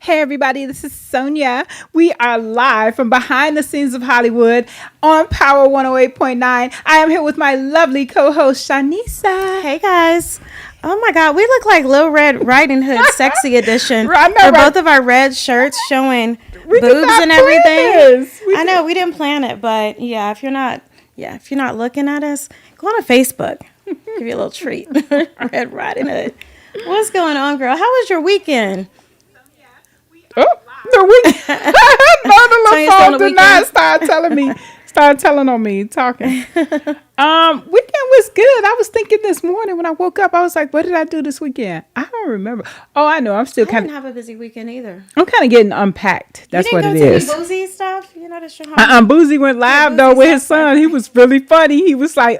Hey, everybody, this is Sonia. We are live from behind the scenes of Hollywood on Power 108.9. I am here with my lovely co host, Shanisa. Hey, guys. Oh, my God. We look like Little Red Riding Hood Sexy Edition. I know, right? Both of our red shirts showing boobs and everything. I know we didn't plan it, but if you're not looking at us, go on to Facebook. Give you a little treat. Red Riding Hood. What's going on, girl? How was your weekend? Oh, the week. No, the little phone did not start telling on me, talking. Weekend was good. I was thinking this morning when I woke up, I was like, what did I do this weekend? I don't remember. Oh, I know. I didn't have a busy weekend either. I'm kind of getting unpacked. That's what it is. You didn't go to any Boozy stuff? You know, that's your home. Boozy went live though with his son. He was really funny. He was like,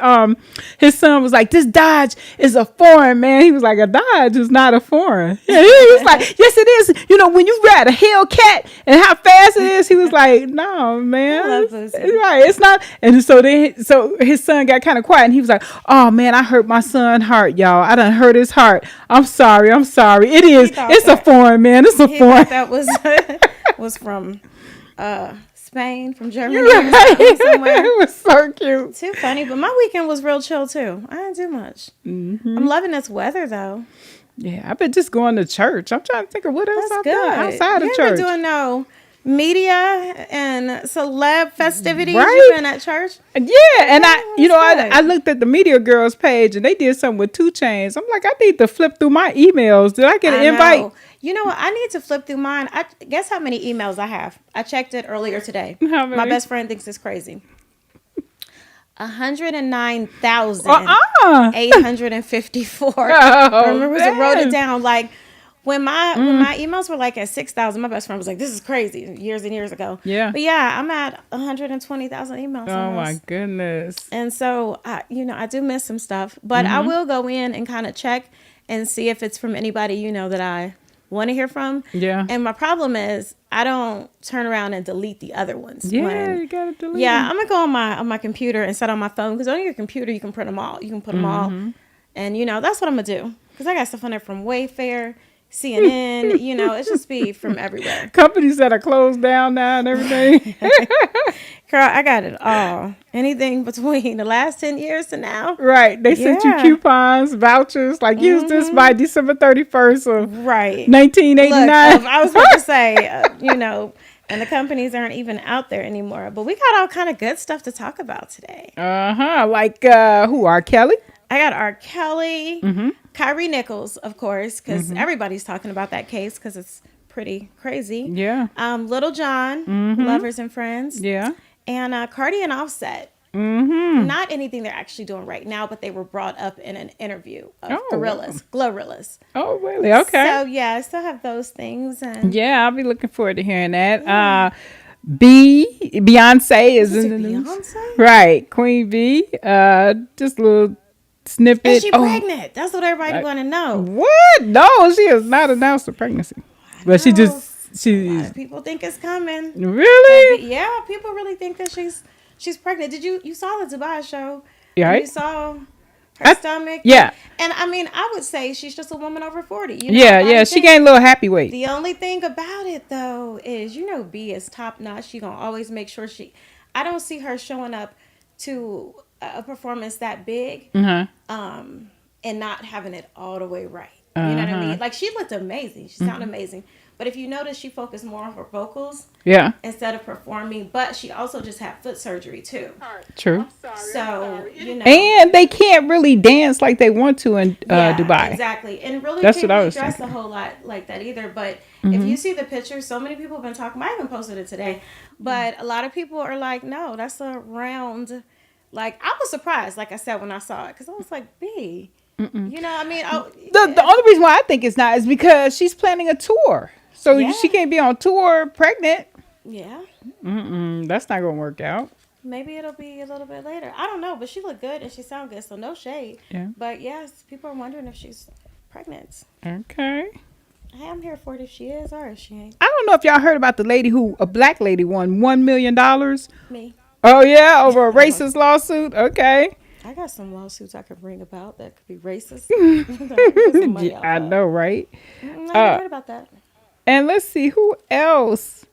his son was like, this Dodge is a foreign, man. He was like, a Dodge is not a foreign. Yeah, he was like, yes, it is. You know, when you ride a Hellcat and how fast it is, he was like, no, man. I love Boozy. Right, it's not. And so his son got kind of quiet, and he was like, oh man, I hurt my son's heart, y'all. I done hurt his heart. I'm sorry. It is. It's a foreign, man. It's a foreign. That was from Spain, from Germany. Right. Somewhere. It was so cute. Too funny, but my weekend was real chill too. I didn't do much. Mm-hmm. I'm loving this weather though. Yeah, I've been just going to church. I'm trying to think of what else I've done outside of church. You ain't been doing no media and celeb festivities. Right? You been at church? Yeah, and I looked at the Media Girls page and they did something with 2 Chainz. I'm like, I need to flip through my emails. Did I get an invite? You know what? I need to flip through mine. Guess how many emails I have? I checked it earlier today. How many? My best friend thinks it's crazy. 109,854. I remember I wrote it down. Like when my emails were like at 6,000, my best friend was like, "This is crazy." Years and years ago. Yeah. But yeah, I'm at 120,000 emails. Oh my goodness. And so I do miss some stuff, but I will go in and kind of check and see if it's from anybody that I want to hear from. Yeah. And my problem is I don't turn around and delete the other ones. Yeah, you gotta delete. Yeah, I'm gonna go on my computer and set on my phone, because on your computer you can print them all. You can put them all, and that's what I'm gonna do, because I got stuff on there from Wayfair, CNN. It's just be from everywhere. Companies that are closed down now and everything. Girl, I got it all. Anything between the last 10 years to now. Right. They sent you coupons, vouchers, like use this by December 31st of 1989. Look, I was about to say, and the companies aren't even out there anymore. But we got all kind of good stuff to talk about today. Like who? R. Kelly? I got R. Kelly, Kyrie Nichols, of course, because everybody's talking about that case because it's pretty crazy. Yeah. Little John, Lovers and Friends. Yeah. And Cardi and Offset. Not anything they're actually doing right now, but they were brought up in an interview of Glorillaz. Oh, really? Okay. So, yeah, I still have those things. And yeah, I'll be looking forward to hearing that. Beyonce is in the news. Right. Queen B. Just a little snippet. Is she pregnant? That's what everybody want to know. What? No, she has not announced a pregnancy. But a lot of people think it's coming. Really? Yeah, people really think that she's pregnant. Did you saw the Dubai show? Yeah. You saw her stomach. Yeah. And I mean, I would say she's just a woman over 40. Yeah. She gained a little happy weight. The only thing about it though is, B is top notch. She gonna always make sure I don't see her showing up to a performance that big, and not having it all the way right. You know what I mean? Like, she looked amazing. She sounded amazing. But if you notice, she focused more on her vocals. Yeah. Instead of performing. But she also just had foot surgery, too. True. So, And they can't really dance like they want to in Dubai. Exactly. And really That's can't what I really was dress thinking. a whole lot like that either. But if you see the pictures, so many people have been talking. I even posted it today. But a lot of people are like, no, that's a round. Like, I was surprised, like I said, when I saw it. Because I was like, B. I mean, the only reason why I think it's not is because she's planning a tour. So she can't be on tour pregnant. Yeah. That's not going to work out. Maybe it'll be a little bit later. I don't know, but she looked good and she sounded good, so no shade. Yeah. But yes, people are wondering if she's pregnant. Okay. Hey, I'm here for it if she is or if she ain't. I don't know if y'all heard about a black lady won $1 million. Me. Oh, yeah? Over a racist lawsuit? Okay. I got some lawsuits I could bring about that could be racist. I know, right? I never heard about that. And let's see who else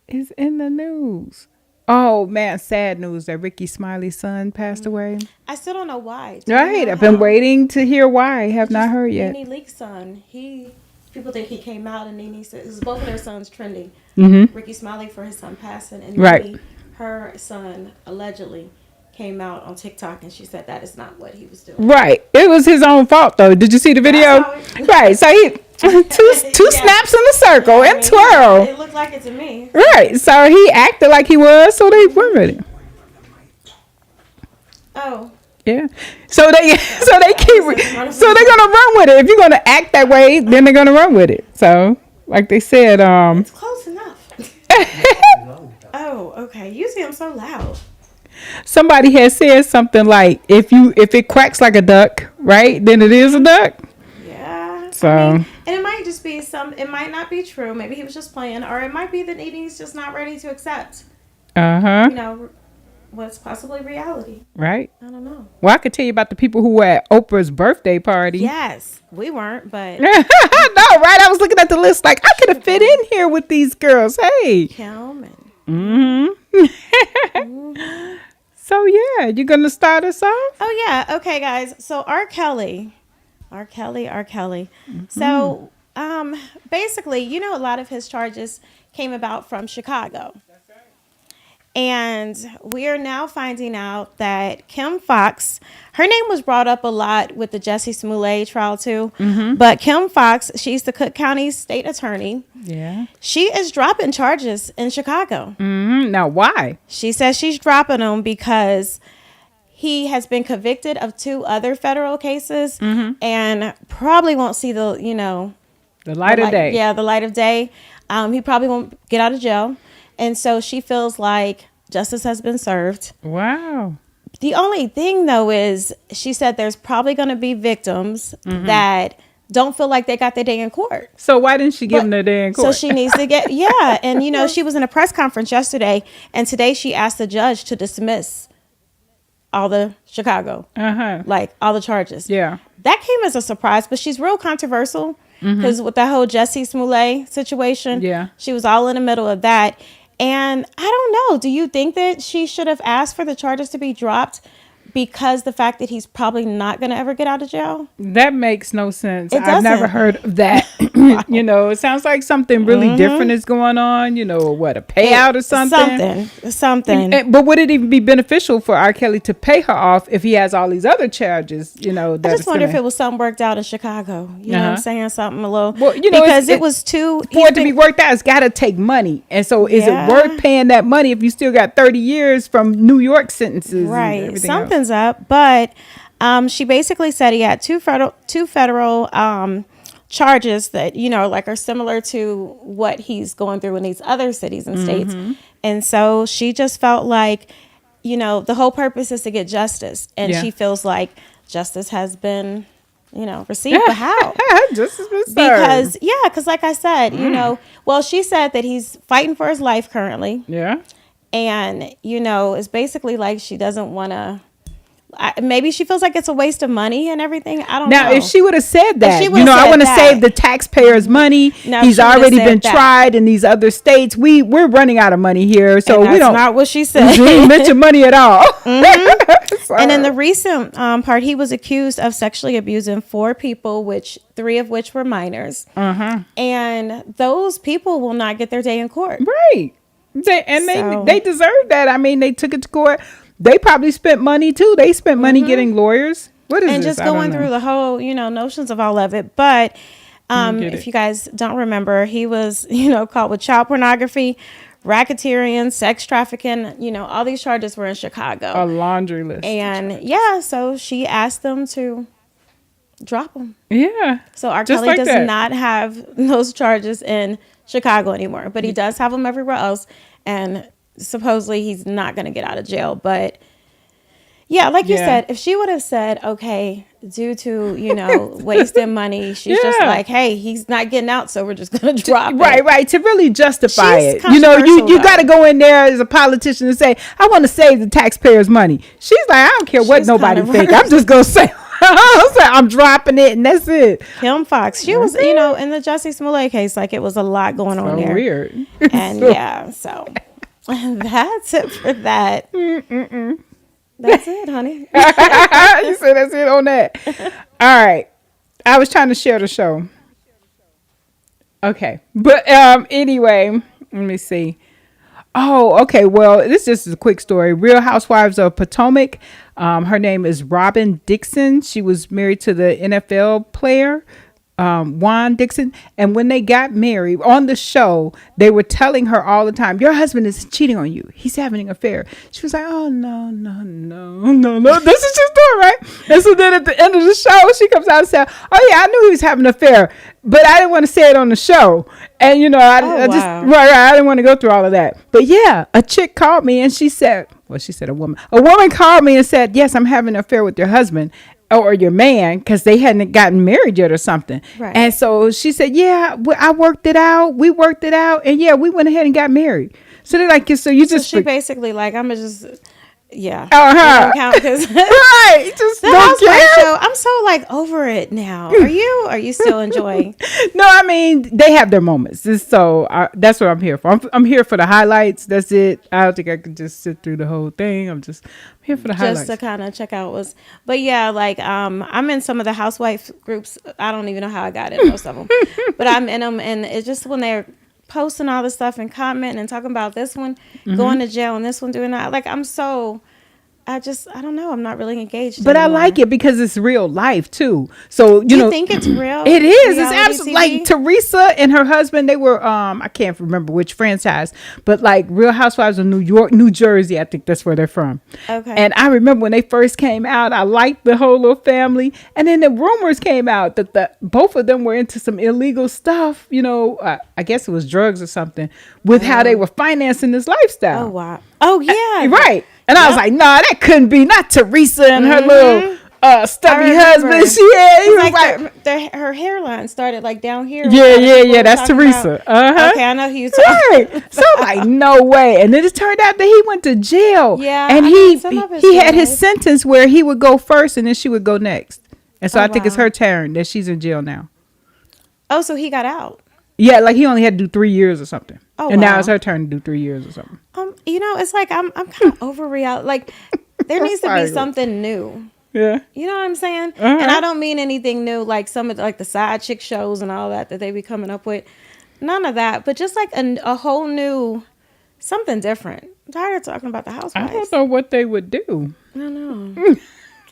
is in the news. Oh man, sad news that Ricky Smiley's son passed away. I still don't know why. Do you Right, know I've been how? waiting to hear why. Have not heard yet. Nene Leakes' son. People think he came out, and Nene said, because both of their sons trending. Mm-hmm. Ricky Smiley for his son passing, and Right. Nene, her son allegedly came out on TikTok, and she said that is not what he was doing. Right, it was his own fault though. Did you see the video? I saw it. Right, so he two Yeah. snaps in the circle I and mean, twirl. It looked like it to me. Right, so he acted like he was, so they went with it. Oh, Yeah, so they're gonna run with it. If you're gonna act that way, then they're gonna run with it. So, like they said, it's close enough. Oh, okay. Usually I'm so loud. somebody has said something like, if it quacks like a duck, right, then it is a duck. Yeah. So, And it might just be it might not be true. Maybe he was just playing, or it might be that Nene's just not ready to accept, what's possibly reality. right. I don't know. Well, I could tell you about the people who were at Oprah's birthday party. Yes, we weren't, but No, right? I was looking at the list like I could have fit in here with these girls. Hey. Kim and So yeah, you gonna start us off? oh yeah, okay, guys. So R. Kelly. So basically, a lot of his charges came about from Chicago. And we are now finding out that Kim Fox, her name was brought up a lot with the Jussie Smollett trial too. But Kim Fox, she's the Cook County state attorney. Yeah. She is dropping charges in Chicago. Now why? She says she's dropping them because he has been convicted of 2 other federal cases and probably won't see the light of day. Yeah, the light of day. He probably won't get out of jail. And so she feels like justice has been served. Wow. The only thing, though, is she said there's probably going to be victims that don't feel like they got their day in court. So why didn't she give them their day in court? So she needs to get, yeah. And, she was in a press conference yesterday, and today she asked the judge to dismiss all the Chicago, like all the charges. Yeah. That came as a surprise, but she's real controversial because with the whole Jussie Smollett situation, she was all in the middle of that. And I don't know, do you think that she should have asked for the charges to be dropped because the fact that he's probably not going to ever get out of jail? That makes no sense. It I've never doesn't. heard of that. It sounds like something really different is going on, what, a payout or something? Something. But would it even be beneficial for R. Kelly to pay her off if he has all these other charges, I just wonder if it was something worked out in Chicago. You know what I'm saying? Something a little. Well, because it was too. For it to be worked out, it's got to take money. And so is it worth paying that money if you still got 30 years from New York sentences? Right. Something's up. But she basically said he had two federal charges that, are similar to what he's going through in these other cities and states. And so she just felt like, the whole purpose is to get justice. And she feels like justice has been, received. But how? Justice was served. Because like I said, well, she said that he's fighting for his life currently. Yeah. And, it's basically like she doesn't want to. Maybe she feels like it's a waste of money and everything. I don't know. Now, if she would have said that, I I want to save the taxpayers' money. He's already been tried in these other states. We're running out of money here, so we don't. That's not what she said. She didn't mention money at all. And in the recent part, he was accused of sexually abusing 4 people, 3 of which were minors. And those people will not get their day in court. Right. They deserve that. I mean, they took it to court. They probably spent money too. They spent money getting lawyers. What is and this? Just going through the whole, notions of all of it. But if you guys don't remember, he was, caught with child pornography, racketeering, sex trafficking. All these charges were in Chicago. A laundry list. And so she asked them to drop them. Yeah. So R. Kelly does not have those charges in Chicago anymore, but he does have them everywhere else. And supposedly he's not going to get out of jail. But like you said, if she would have said, okay, due to, wasting money, she's just like, hey, he's not getting out, so we're just going to drop it. Right. To really justify She's it. You got to go in there as a politician and say, I want to save the taxpayers' money. She's like, I don't care what nobody think. I'm just going to say I was like, I'm dropping it, and that's it. Kim Fox. She was, you know, in the Jussie Smollett case, like it was a lot going on there. Weird. And yeah, so that's it for that. That's it, honey. You said that's it on that. All right. I was trying to share the show. Okay. But anyway, let me see. Oh, okay. Well, this just is a quick story. Real Housewives of Potomac. Her name is Robin Dixon. She was married to the NFL player, Juan Dixon. And when they got married on the show, they were telling her all the time, your husband is cheating on you. He's having an affair. She was like, oh, no. This is just doing right. And so then at the end of the show, she comes out and says, oh, yeah, I knew he was having an affair, but I didn't want to say it on the show. And, you know, I just, right, I didn't want to go through all of that. But yeah, a chick called me and she said, a woman called me and said, yes, I'm having an affair with your husband or your man, because they hadn't gotten married yet or something. Right. And so she said, yeah, I worked it out. We worked it out. And yeah, we went ahead and got married. So they're like, so you just. So she basically like, I'm going to just. Yeah. Uh-huh. Count because right. Just the don't Housewives care. show. I'm so like over it now. Are you still enjoying? No, I mean, they have their moments. So that's what I'm here for. I'm here for the highlights. That's it. I don't think I could just sit through the whole thing. I'm here for the highlights. Just to kind of check out but yeah, like I'm in some of the housewife groups. I don't even know how I got in most of them, but I'm in them, and it's just when they're posting all this stuff and commenting and talking about this one going to jail and this one doing that. Like I don't know. I'm not really engaged. But anymore. I like it because it's real life too. So Do you think it's real? It is. It's Reality absolutely TV? like Teresa and her husband. They were I can't remember which franchise, but like Real Housewives of New Jersey. I think that's where they're from. Okay. And I remember when they first came out, I liked the whole little family. And then the rumors came out that both of them were into some illegal stuff. You know, I guess it was drugs or something with how they were financing this lifestyle. Oh wow. Oh yeah. Right. And I was like, nah, that couldn't be. Not Teresa and her little stubby husband. He was like her hairline started like down here. Yeah. That's Teresa. Okay, I know who you talking. Right. So I'm like, no way. And then it turned out that he went to jail. Yeah. And he had his sentence where he would go first and then she would go next. And so I think it's her turn that she's in jail now. Oh, so he got out. Yeah, like he only had to do 3 years or something. Oh, and now it's her turn to do 3 years or something. You know, it's like I'm kind of over reality. Like there needs to be something new. Yeah. You know what I'm saying? Uh-huh. And I don't mean anything new, like some of like the side chick shows and all that they be coming up with. None of that, but just like a whole new something different. I'm tired of talking about the Housewives. I don't know what they would do. I don't know.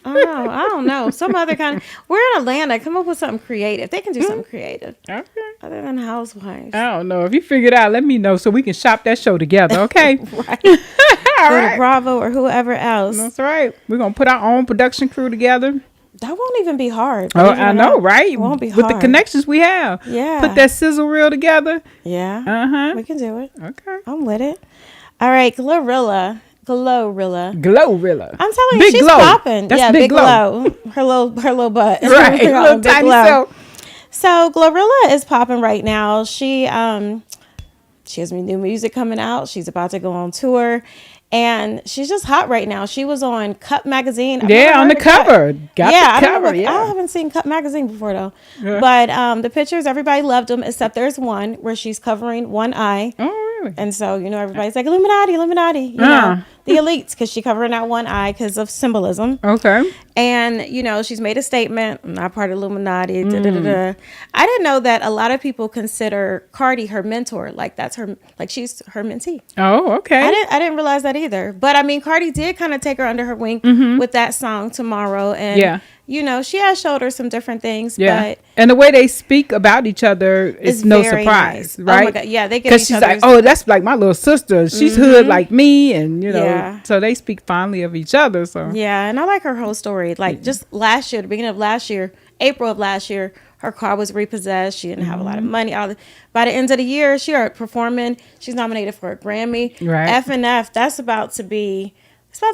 I don't know. Some other kind of. We're in Atlanta. Come up with something creative. They can do something creative. Okay. Other than Housewives. I don't know. If you figure it out, let me know so we can shop that show together. Okay. Right. All Go right. to Bravo or whoever else. That's right. We're gonna put our own production crew together. That won't even be hard. Oh, I know, right? It won't be with hard. the connections we have. Yeah. Put that sizzle reel together. Yeah. We can do it. Okay. I'm with it. All right, Glorilla. Glorilla. I'm telling you, Big she's Glow. popping. That's yeah, Big Big Glow. Her little butt. Right. Little Big tiny Glow. self. So Glorilla is popping right now. She has new music coming out. She's about to go on tour. And she's just hot right now. She was on Cut Magazine. Yeah, on the cover. Got the cover, I haven't seen Cut Magazine before, though. Yeah. But the pictures, everybody loved them, except there's one where she's covering one eye. Oh, really? And so, everybody's like, Illuminati. You know, the elites, because she's covering that one eye because of symbolism. Okay. And, she's made a statement. I'm not part of Illuminati. I didn't know that a lot of people consider Cardi her mentor. Like, she's her mentee. Oh, okay. I didn't realize that either. But, Cardi did kind of take her under her wing with that song Tomorrow. And, she has showed her some different things. Yeah. But and the way they speak about each other is no surprise, nice. right? Oh, my God. Yeah, they get because she's like, oh, that's like my little sister. She's hood like me. And, so they speak fondly of each other. So yeah, and I like her whole story. Like just last year, the beginning of last year, April of last year, her car was repossessed. She didn't have a lot of money. By the end of the year, she started performing. She's nominated for a Grammy. Right. F&F, it's about to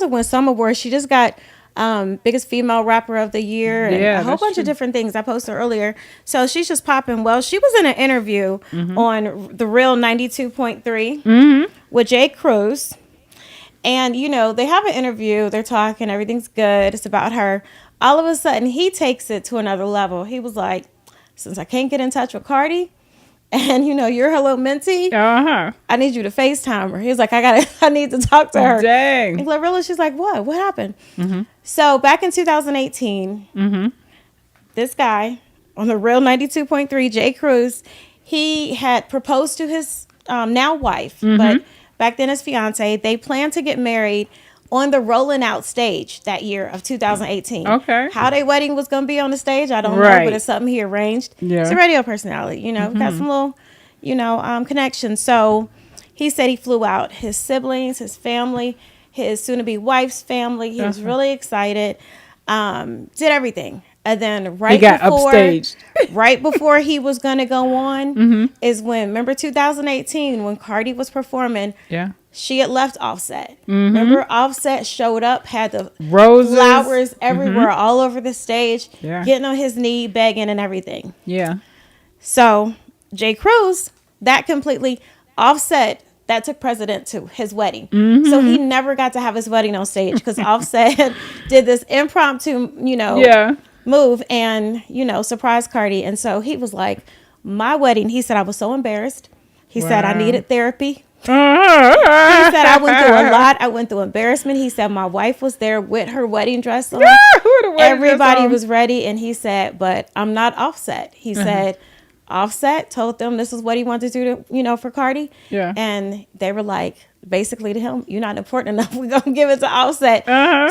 win some awards. She just got biggest female rapper of the year and a whole bunch of different things I posted earlier. So she's just popping. Well, she was in an interview on The Real 92.3 with Jay Cruz. And, you know, they have an interview. They're talking. Everything's good. It's about her. All of a sudden, he takes it to another level. He was like, since I can't get in touch with Cardi, and, you know, you're her little mentee, I need you to FaceTime her. He was like, I need to talk to her. Dang. And Glorilla, she's like, what? What happened? So back in 2018, this guy on the Real 92.3, Jay Cruz, he had proposed to his now wife, but back then his fiance. They planned to get married on the Rolling Out stage that year of 2018. Okay. How their wedding was going to be on the stage, I don't know, but it's something he arranged. Yeah. He's a radio personality, you know, got some little, you know, connections. So he said he flew out his siblings, his family, his soon-to-be wife's family. He was really excited. Did everything. And then he got upstaged. right before he was going to go on is when, remember 2018, when Cardi was performing, she had left Offset. Remember, Offset showed up, had the roses, flowers everywhere, all over the stage, Yeah. getting on his knee, begging and everything. Yeah. So Jay Cruz, that completely Offset, that took precedent to his wedding. So he never got to have his wedding on stage because Offset did this impromptu, you know, move and, you know, surprised Cardi. And so he was like, my wedding, he said, I was so embarrassed. He said, I needed therapy. He said, I went through a lot. I went through embarrassment. He said, my wife was there with her wedding dress on. Everybody was ready. And he said, but I'm not Offset. He said, Offset told them this is what he wanted to do to, you know, for Cardi. Yeah. And they were like, basically to him, you're not important enough. We're going to give it to Offset.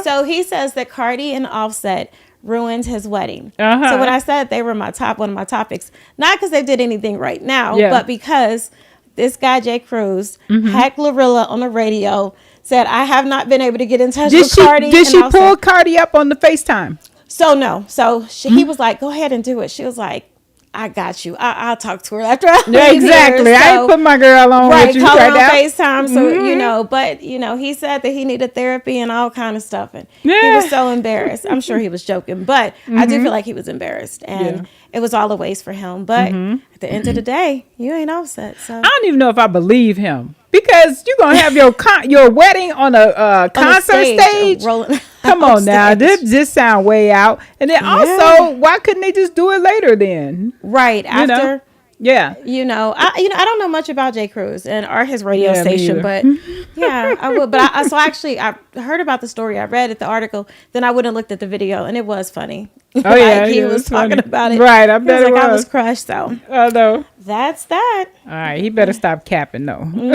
So he says that Cardi and Offset ruined his wedding. So when I said they were one of my topics, not because they did anything right now, but because this guy, Jay Cruz, had Glorilla on the radio, said, I have not been able to get in touch with Cardi. Did she pull Cardi up on the FaceTime? So no. So he was like, go ahead and do it. She was like, I got you. I'll talk to her after I leave exactly. Here. So, I ain't put my girl on with you call right her on now. FaceTime. So, you know, but, you know, he said that he needed therapy and all kind of stuff. And he was so embarrassed. I'm sure he was joking, but I do feel like he was embarrassed. And it was all a waste for him. But at the end of the day, you ain't Offset. So I don't even know if I believe him. Because you're going to have your wedding on a concert stage. Come on now. This just sound way out. And then also, why couldn't they just do it later then? Right. After. Yeah. You know, I don't know much about Jay Cruz or his radio station, but I would. But I heard about the story. I read the article. Then I went and looked at the video, and it was funny. Oh yeah, he was talking about it. Right, I bet it was. I was crushed though. I know. That's that. All right, he better stop capping though. Who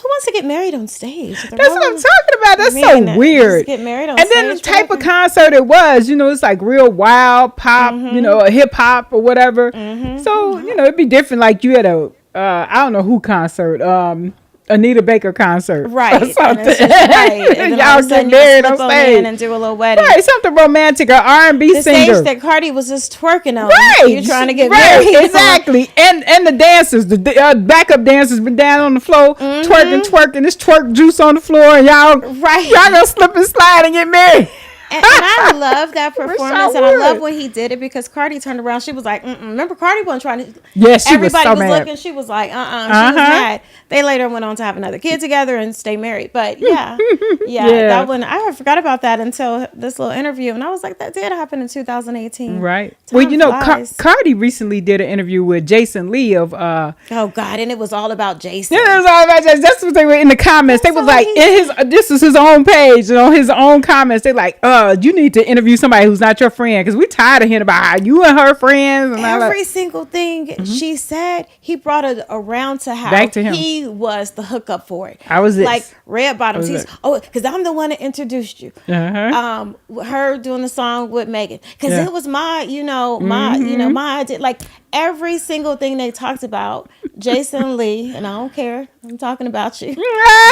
wants to get married on stage? That's what I'm talking about. That's so weird. Get married on and stage. then the type of concert it was, you know, it's like real wild pop, you know, hip hop or whatever. So you know, it'd be different. Like you had a I don't know who concert. Anita Baker concert, right? Or something. And y'all get married on stage and do a little wedding, right? Something romantic or R&B the singer. Stage that Cardi was just twerking on, right? You trying to get married, exactly? And the dancers, the backup dancers, been down on the floor twerking. This twerk juice on the floor, and y'all gonna slip and slide and get married. And I love that performance, and I love when he did it because Cardi turned around. She was like, remember Cardi wasn't trying to. Yes, everybody was so mad. Looking. She was like, She was mad. They later went on to have another kid together and stay married. But that one I forgot about that until this little interview, and I was like, that did happen in 2018. Right. Well, you know, Cardi recently did an interview with Jason Lee of. Oh God, and it was all about Jason. Yeah, it was all about Jason. That's what they were in the comments. They was like, this is his own page, and on his own comments, they like, you need to interview somebody who's not your friend because we tired of hearing about how you and her friends. And every single thing she said, he brought it around to how back to him. He was the hookup for it. How was it? Like Red Bottoms. Because I'm the one that introduced you. Her doing the song with Megan because it was my idea. Like every single thing they talked about, Jason Lee, and I don't care. I'm talking about you.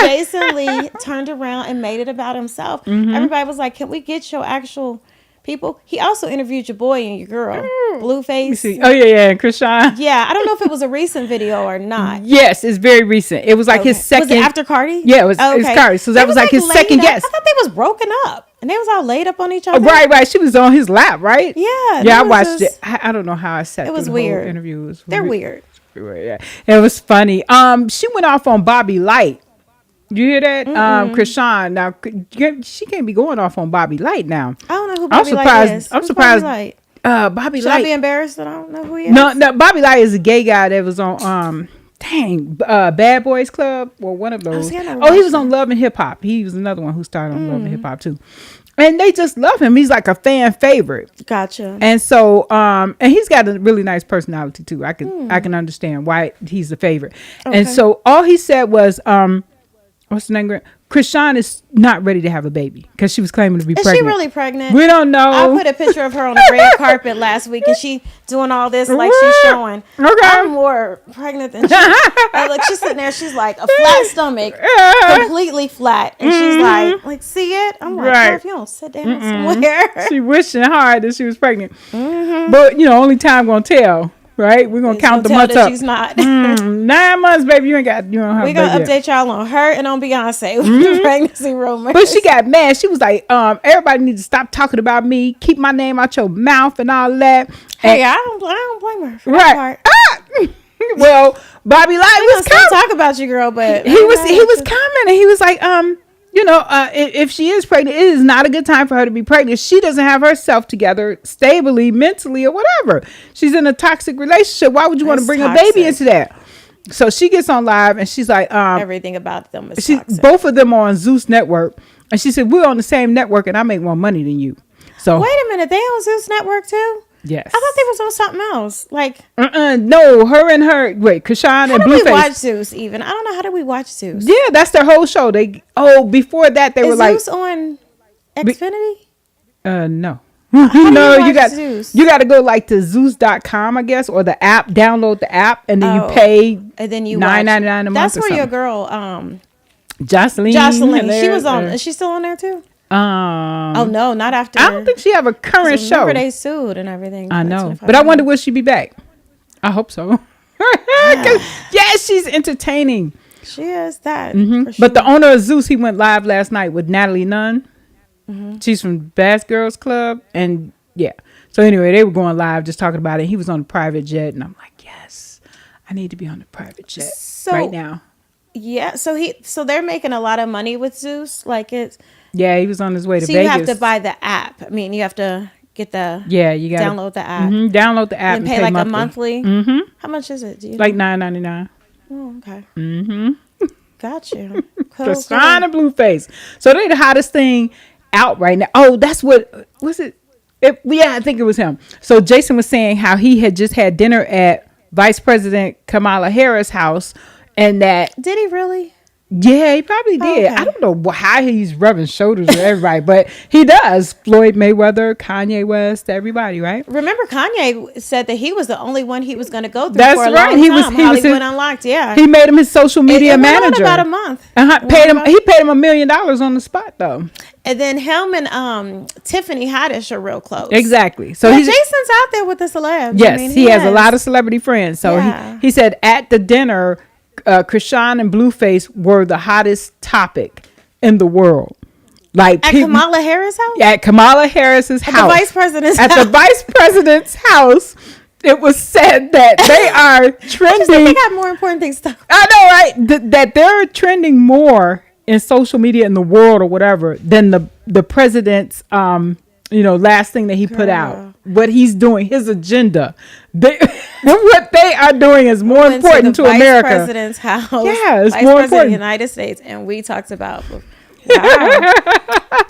Jason Lee turned around and made it about himself. Everybody was like, "Can we get your actual people?" He also interviewed your boy and your girl, Blueface. Oh yeah, Krishan. Yeah, I don't know if it was a recent video or not. Yes, it's very recent. It was like his second. Was it after Cardi? Yeah, it was Cardi. So that was like his second guest. I thought they was broken up. And they was all laid up on each other. Right. She was on his lap, right? Yeah. Yeah, I watched it. I don't know how I sat. It was through weird. The whole interview. They're weird. Yeah, it was funny. She went off on Bobby Light You hear that? Krishan. Now, she can't be going off on Bobby Light now. I don't know who Bobby Light is. I'm Who's surprised. Bobby Light? Bobby Should Light. I be embarrassed that I don't know who he is? No, Bobby Light is a gay guy that was on Bad Boys Club or one of those. He was on Love and Hip Hop. He was another one who started on Love and Hip Hop too. And they just love him. He's like a fan favorite. Gotcha. And so, and he's got a really nice personality too. I can understand why he's a favorite. Okay. And so all he said was, what's the name? Krishan is not ready to have a baby because she was claiming to be pregnant. Is she really pregnant? We don't know. I put a picture of her on the red carpet last week, and she doing all this like she's showing. Okay. I'm more pregnant than she. Look, she's sitting there. She's like a flat stomach, completely flat, and she's like, see it? I'm like, Right. girl, if you don't sit down somewhere. She wishing hard that she was pregnant. But only time gonna tell. Right, we're gonna count the months up. She's not. 9 months, baby. You don't have. We're gonna update y'all on her and on Beyonce with the pregnancy rumors. But she got mad. She was like, everybody needs to stop talking about me. Keep my name out your mouth and all that. Hey, I don't blame her for Right. that part. Well, Bobby Light We was gonna still talk about you, girl, but he was commenting. He was like, if she is pregnant, it is not a good time for her to be pregnant. She doesn't have herself together stably, mentally, or whatever. She's in a toxic relationship. Why would you want to bring a baby into that? So she gets on live and she's like, everything about them is toxic. Both of them are on Zeus Network. And she said, we're on the same network and I make more money than you. So wait a minute, they on Zeus Network too? Yes. I thought they was on something else. Like no, Krishan and Blueface. How do we watch Zeus even? I don't know, how do we watch Zeus? Yeah, that's their whole show. Before that they were like Zeus on Xfinity? No. No, you got to go like to Zeus.com, I guess, or the app. Download the app, and then you pay, and then you $9.99 a month. That's where your girl, Jocelyn. She was on. Is she still on there too? Oh no, not after. I don't think she have a current show. Remember they sued and everything. I know, but I wonder will she be back? I hope so. Yes, she's entertaining. She is that. Mm-hmm. Sure. But the owner of Zeus, he went live last night with Natalie Nunn. Mm-hmm. She's from Bass Girls Club, and yeah. So anyway, they were going live just talking about it. He was on a private jet, and I'm like, yes, I need to be on the private jet right now. Yeah. So they're making a lot of money with Zeus. Like it's. Yeah, he was on his way to Vegas. So you have to buy the app. I mean, you have to get the. Yeah, you got to download the app. Mm-hmm, download the app and pay like monthly. A monthly. Mm-hmm. How much is it? Do you like $9.99. Oh, okay. Mm-hmm. Gotcha. Krishan and Blueface. So they're the hottest thing out right now. Oh, that's what was it? I think it was him. So Jason was saying how he had just had dinner at Vice President Kamala Harris' house, and that did he really? Yeah, he probably did. Okay. I don't know how he's rubbing shoulders with everybody, but he does. Floyd Mayweather, Kanye West, everybody, right? Remember, Kanye said that he was the only one he was going to go through. That's for a right. Long He time. was Hollywood Unlocked. Yeah, he made him his social media manager. About a month. He paid him $1 million on the spot, though. And then him and Tiffany Haddish are real close. Exactly. So Jason's out there with the celebs. Yes, he has a lot of celebrity friends. So he said at the dinner, Krishan and Blueface were the hottest topic in the world. Like at Kamala Harris' house? At Kamala Harris's house. At the vice president's house. At the vice president's house, it was said that they are trending. I think they got more important things to talk. I know, right? That they're trending more in social media in the world or whatever than the president's last thing that he put out. What he's doing, his agenda. What they are doing is more important to America. Vice President's house. Yeah, it's Vice more President important. of the United States, and we talked about. Wow.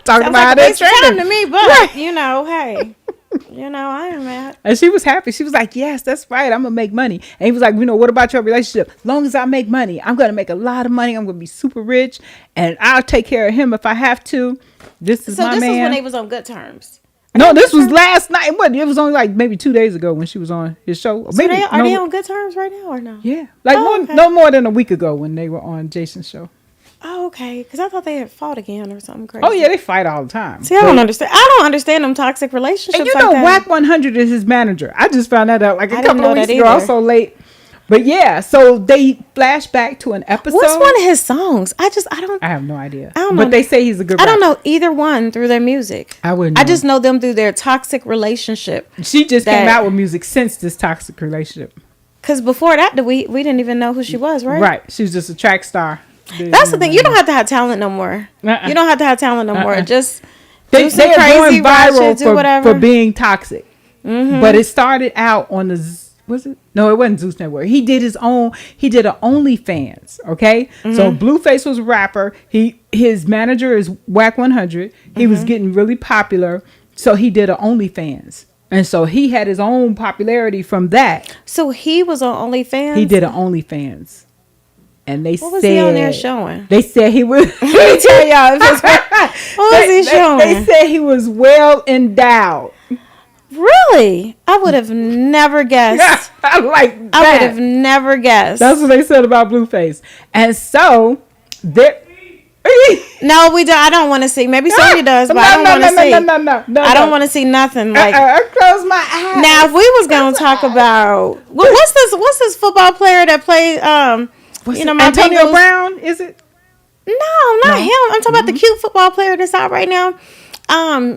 Talking about it trending to me, but hey. I am mad. And she was happy. She was like, yes, that's right. I'm going to make money. And he was like, what about your relationship? As long as I make money, I'm going to make a lot of money. I'm going to be super rich and I'll take care of him if I have to. This is my man. So this was when they was on good terms. No, this was last night. It was only like maybe 2 days ago when she was on his show. So are they on good terms right now or no? Yeah. No more than a week ago when they were on Jason's show. Oh, okay. Because I thought they had fought again or something crazy. Oh, yeah. They fight all the time. See, I don't understand them toxic relationships. And Wack 100 is his manager. I just found that out like a couple of weeks ago. I was so late. But yeah, so they flash back to an episode. What's one of his songs? I have no idea. I don't know. But they say he's a good rapper. I don't know either one through their music. I wouldn't know. I just know them through their toxic relationship. She just came out with music since this toxic relationship. Because before that, we didn't even know who she was, right? Right. She was just a track star. That's the thing. You don't have to have talent no more. You don't have to have talent no more. Just they are crazy, going viral do whatever. for being toxic. But it started out on was it? No, it wasn't Zeus Network. He did his own. He did an OnlyFans. Okay, so Blueface was a rapper. His manager is Whack 100. He was getting really popular, so he did an OnlyFans, and so he had his own popularity from that. So he was on OnlyFans. He did an OnlyFans, and they what was he on there showing? They said he was. Let me tell y'all. What was he showing? They said he was well endowed. Really? I would have never guessed. I like that. I would have never guessed. That's what they said about Blueface. And so there. No, we don't. I don't want to see. Maybe Sonya does, but I don't want to see. No. I don't want to see nothing. Like I close my eyes. Now, if we was gonna talk about what's this football player that played? My Antonio Bengals? Brown, is it? No, not him. I'm talking about the cute football player that's out right now.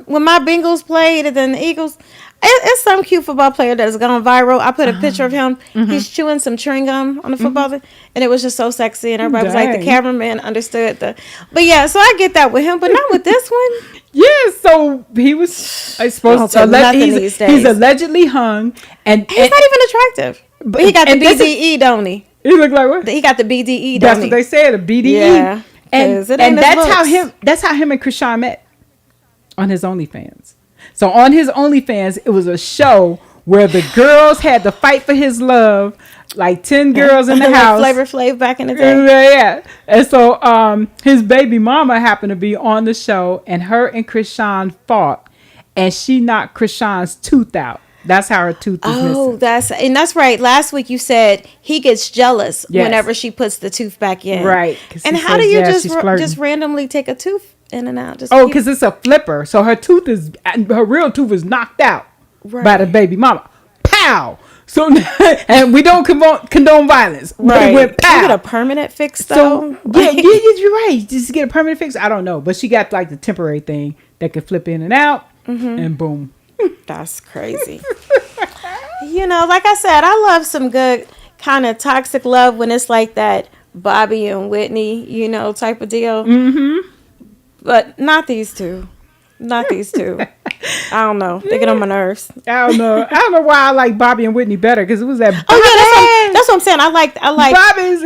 When my Bengals played and then the Eagles, it's some cute football player that has gone viral. I put a picture of him. He's chewing some chewing gum on the football thing, and it was just so sexy. And everybody was like, the cameraman understood but yeah, so I get that with him, but not with this one. Yeah, so he was supposed to. He's allegedly hung, and he's not even attractive. But he got the BDE, don't he? He looked like what? He got the BDE. That's what they said, a BDE. Yeah, and that's how him and Krishan met on his OnlyFans. So on his OnlyFans, it was a show where the girls had to fight for his love, like 10 girls in the house. Flavor Flav back in the day. Yeah. And so his baby mama happened to be on the show, and her and Krishan fought, and she knocked Krishan's tooth out. That's how her tooth is missing. Oh, that's right. Last week you said he gets jealous whenever she puts the tooth back in. Right. And how do you just randomly take a tooth in and out? Because it's a flipper. So her real tooth is knocked out by the baby mama. Pow! So and we don't condone violence. Right. It went pow. You get a permanent fix though. So yeah, you're right. Just get a permanent fix. I don't know, but she got like the temporary thing that could flip in and out, and boom. That's crazy. Like I said, I love some good kind of toxic love when it's like that Bobby and Whitney, type of deal. But not these two. Not these two. I don't know. They get on my nerves. I don't know why I like Bobby and Whitney better, because it was that. That's what I'm saying. I like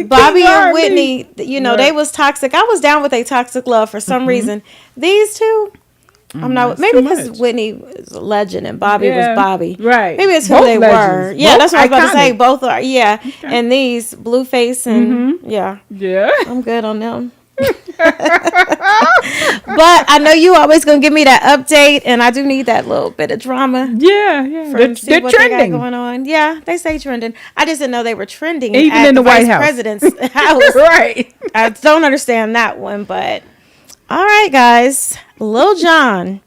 Bobby and Whitney. They was toxic. I was down with a toxic love for some reason. These two. I'm not. Maybe because Whitney is a legend and Bobby was Bobby. Right. Maybe it's who both they legends. were. Yeah, that's what I was about to say. Iconic. Both are. Yeah. Okay. And these Blueface and yeah. I'm good on them. But I know you always gonna give me that update, and I do need that little bit of drama. Yeah. They're trending. They got going on. Yeah, they say trending. I just didn't know they were trending even at in the White Vice House. President's house. Right. I don't understand that one, but all right, guys. Lil Jon.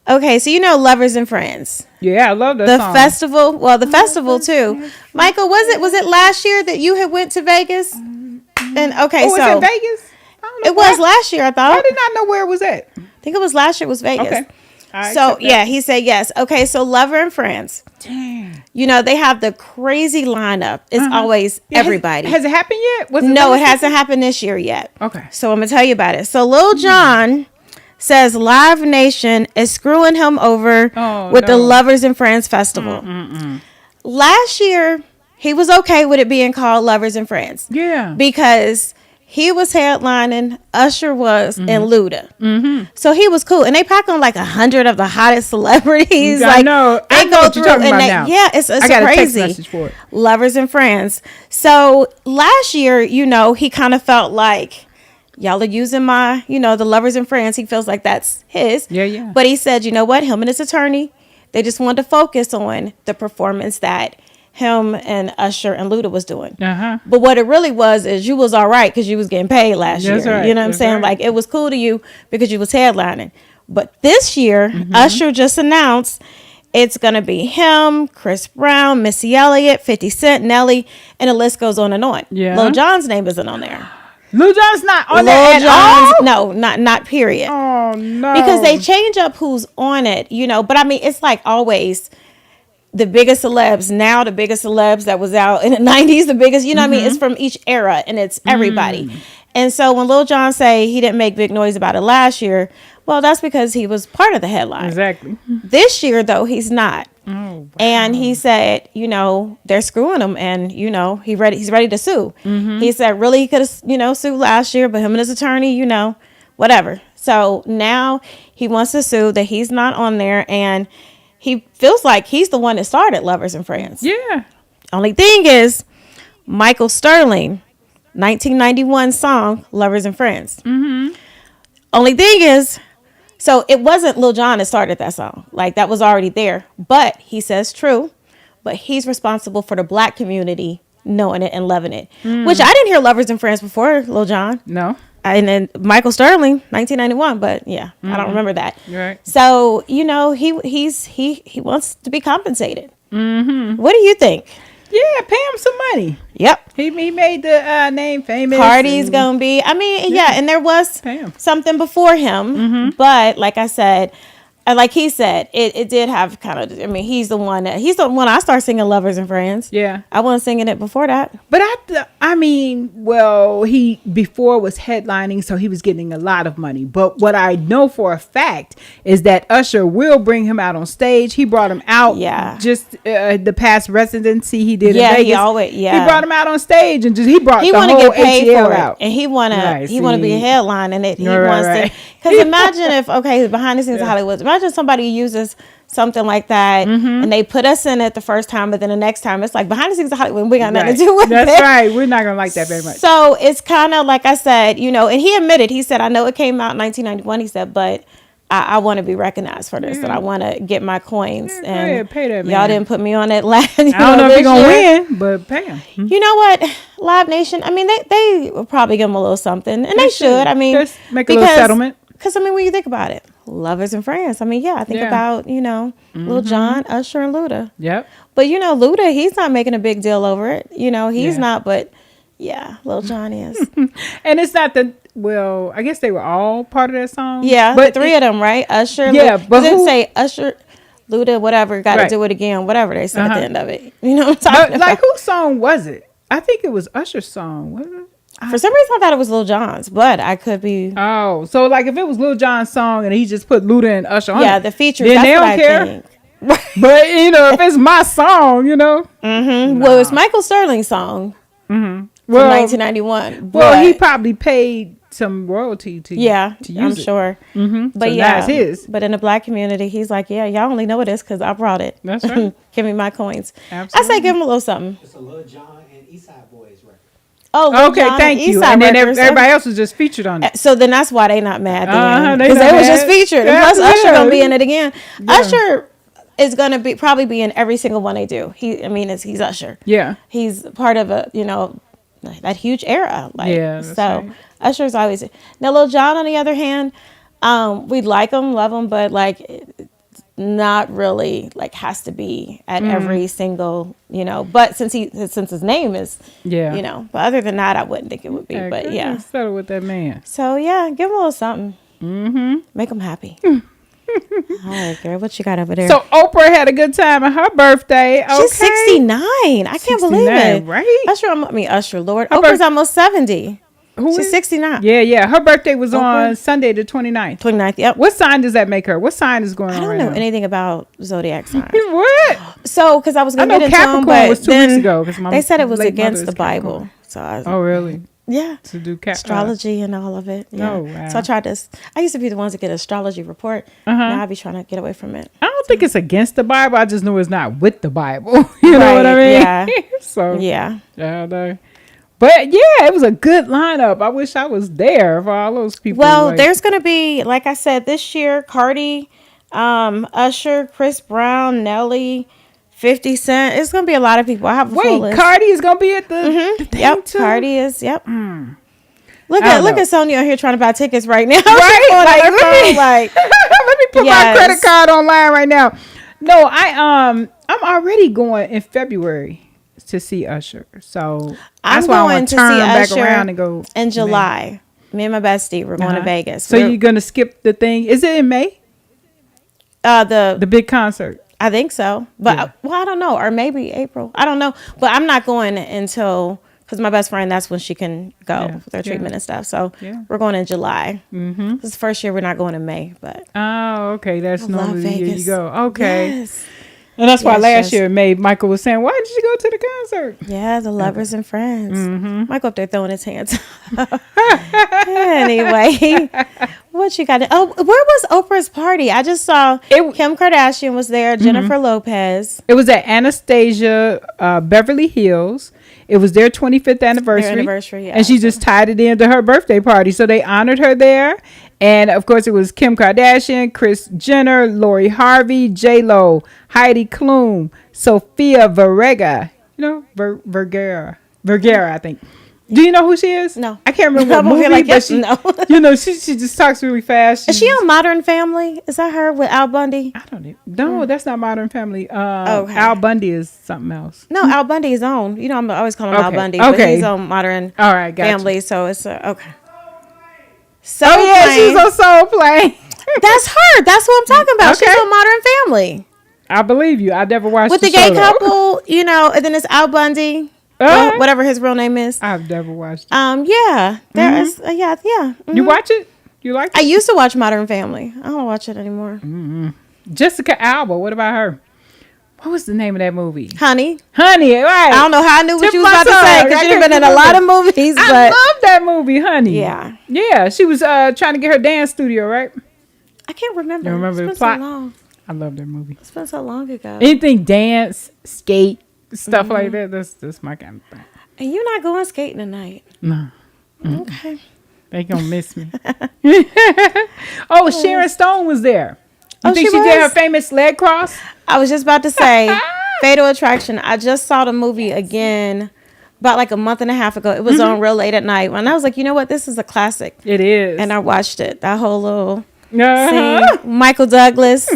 Okay, so Lovers and Friends. Yeah, I love that song. Festival. Well, the festival too. Michael, was it last year that you had went to Vegas? And okay, was it Vegas? It was last year, I thought. I did not know where it was at. I think it was last year. It was Vegas. Okay. So yeah, he said yes. Okay, so Lover and Friends. Damn. They have the crazy lineup. It's always everybody. Has it happened yet? No, it hasn't happened this year yet. Okay. So I'm gonna tell you about it. So Lil Jon says Live Nation is screwing him over with the Lovers and Friends Festival. Last year, he was okay with it being called Lovers and Friends. Yeah. Because he was headlining, Usher was, and Luda. So he was cool. And they pack on like 100 of the hottest celebrities. I know. They go through and now. Yeah, it's I got crazy. A text message for it. Lovers and Friends. So last year, he kind of felt like, y'all are using my, the Lovers and Friends. He feels like that's his. Yeah. But he said, you know what? Him and his attorney, they just wanted to focus on the performance that him and Usher and Luda was doing. But what it really was is you was all right because you was getting paid last year. Right. You know what I'm saying? Right. Like it was cool to you because you was headlining. But this year, Usher just announced it's going to be him, Chris Brown, Missy Elliott, 50 Cent, Nelly, and the list goes on and on. Yeah. Lil Jon's name isn't on there. Lil Jon's not on there at all? No, not period. Oh, no. Because they change up who's on it, But I mean, it's like always the biggest celebs now, the biggest celebs that was out in the 90s, the biggest, what I mean? It's from each era and it's everybody. And so when Lil Jon say he didn't make big noise about it last year, well, that's because he was part of the headline. Exactly. This year, though, he's not. Oh, wow. And he said, they're screwing him, and he's ready to sue. He said, really, he could have, sued last year, but him and his attorney, whatever. So now he wants to sue that he's not on there, and he feels like he's the one that started Lovers and Friends. Yeah. Only thing is, Michael Sterling, 1991 song, Lovers and Friends. Only thing is, so it wasn't Lil Jon that started that song. Like, that was already there. But he says true. But he's responsible for the black community knowing it and loving it. Which I didn't hear Lovers and Friends before Lil Jon. No. And then Michael Sterling, 1991. But yeah, I don't remember that. Right. So, he wants to be compensated. What do you think? Yeah, pay him some money. Yep. He made the name famous. Cardi's gonna be. I mean, yeah, and there was something before him, but like I said, like he said, it did have kind of. I mean, he's the one I started singing "Lovers and Friends." Yeah, I wasn't singing it before that. But he before was headlining, so he was getting a lot of money. But what I know for a fact is that Usher will bring him out on stage. He brought him out. Yeah. Just the past residency he did in Vegas. He brought him out on stage and he brought the wanna whole get paid ATL for out. it, and he wanna be a headline, and he wants right. to. Because imagine if behind the scenes of Hollywood. Imagine somebody uses something like that, and they put us in it the first time, but then the next time it's like behind the scenes of Hollywood, we got nothing to do with it. That's right. We're not gonna like that very much. So it's kind of like I said, and he admitted, he said, I know it came out in 1991. He said, but I want to be recognized for this, and I want to get my coins. And pay that man. Y'all didn't put me on that last. I don't know if you're gonna win, but pay him. You know what, Live Nation? I mean, they will probably give him a little something, and they should. I mean, just make a little settlement. Because I mean, when you think about it, Lovers and Friends. I mean, I think about Lil Jon, Usher, and Luda. Yep. But Luda, he's not making a big deal over it. He's not. But yeah, Lil Jon is. And it's not the. Well, I guess they were all part of that song. Yeah, but the three of them, right? Usher. Yeah, but didn't say Usher, Luda, whatever. Got to do it again. Whatever they said at the end of it. You know what I'm talking about? Like, whose song was it? I think it was Usher's song, wasn't it? For some reason, I thought it was Lil Jon's, but I could be. Oh, so like if it was Lil Jon's song and he just put Luda and Usher on it, the features. Then that's they don't what care. I think. But if it's my song, Well, it's Michael Sterling's song. From 1991. Well, he probably paid some royalty to use I'm sure. But so that's his. But in the black community, he's like, y'all only know it is because I brought it. That's right. Give me my coins. Absolutely. I say give him a little something. It's a Lil Jon and Eastside Boys record. Oh, okay, thank you. And then everybody else was just featured on it. So then that's why they not mad. Because they was just featured. And plus, Usher gonna be in it again. Yeah. Usher is gonna probably be in every single one they do. He's Usher. Yeah, he's part of that huge era. Like, that's right. Usher's always. Now, Lil Jon, on the other hand, we like him, love him, but like, not really like has to be at every single, but since his name is, but other than that, I wouldn't think it would be, but settle with that man. So give him a little something. Make him happy. All right, girl, what you got over there? So Oprah had a good time on her birthday. Okay. She's 69. I can't believe it. Right? Usher, Lord. Oprah's almost 70. She's 69. Yeah. Her birthday was on Sunday the 29th. 29th, yep. What sign does that make her? What sign is going on? I don't know anything about zodiac signs. What? So, because I was going to get into Capricorn them, but was 2 weeks ago. They said it was against the Bible. So oh, really? Yeah. To do astrology and all of it. Yeah. Oh, wow. So I tried this. I used to be the ones that get astrology report. Now I be trying to get away from it. I don't think it's against the Bible. I just know it's not with the Bible. You know what I mean? Yeah. So yeah. But yeah, it was a good lineup. I wish I was there for all those people. Well, there's going to be, like I said, this year, Cardi, Usher, Chris Brown, Nelly, 50 Cent. It's going to be a lot of people. I have a full list. Cardi is going to be at the thing too? Cardi is, Look at Sonia here trying to buy tickets right now. Right? Let me put my credit card online right now. No, I'm already going in February to see Usher. So that's why I want to turn back around and go in July. Me and my bestie, we're going to Vegas. So you're going to skip the thing. Is it in May? The big concert. I think so. But I don't know. Or maybe April. I don't know. But I'm not going until, because my best friend, that's when she can go Yeah. with her treatment and stuff. So Yeah. we're going in July. Mm-hmm. This is the first year we're not going in May, but Oh, okay. That's I love normally the year you Vegas. go. Okay. Yes. And that's why Yes, last yes. year Michael was saying, why did you go to the concert? Yeah, the lovers and friends. Mm-hmm. Michael up there throwing his hands. Anyway, what you got? Oh, where was Oprah's party? I just saw Kim Kardashian was there, Jennifer Lopez. It was at Anastasia Beverly Hills. It was their 25th anniversary. Yeah. And she just tied it into her birthday party. So they honored her there. And of course, it was Kim Kardashian, Kris Jenner, Lori Harvey, J-Lo, Heidi Klum, Sofia Vergara. You know, Vergara, I think. Do you know who she is? No. I can't remember what I'm over movie, here like, but yes, she, no. you know, she just talks really fast. Is she on Modern Family? Is that her with Al Bundy? I don't know. No, that's not Modern Family. Okay. Al Bundy is something else. No, Al Bundy is on. You know, I'm always calling him Al Okay. Bundy, but Okay. he's on Modern All right, gotcha. Family, so it's okay. So Oh yeah, she's on Soul Plane. That's her. That's what I'm talking about. Okay. She's on Modern Family I believe you. I never watched with the show, gay though. couple. You know, and then it's Al Bundy, Uh-huh. whatever his real name is. I've never watched it. Yeah, there is. Yeah. You watch it? You like I it? used to watch Modern Family. I don't watch it anymore. Jessica Alba. What about her? What was the name of that movie? Honey, Honey, right? I don't know how I knew what Tip you was about to my say tongue. because I you've been in can't a lot of remember. movies, I but love that movie, Honey. Yeah. Yeah, she was trying to get her dance studio, right? I can't remember. You remember It's the been plot? so long. I love that movie. It's been so long ago. Anything dance, skate, stuff like that. That's my kind of thing. And you're not going skating tonight. No. Okay. They gonna miss me. Sharon Stone was there. You Oh, think she she did her was? famous leg cross? I was just about to say Fatal Attraction. I just saw the movie again about like a month and a half ago. It was on real late at night. And I was like, you know what? This is a classic. It is. And I watched it. That whole little Uh-huh. scene. Michael Douglas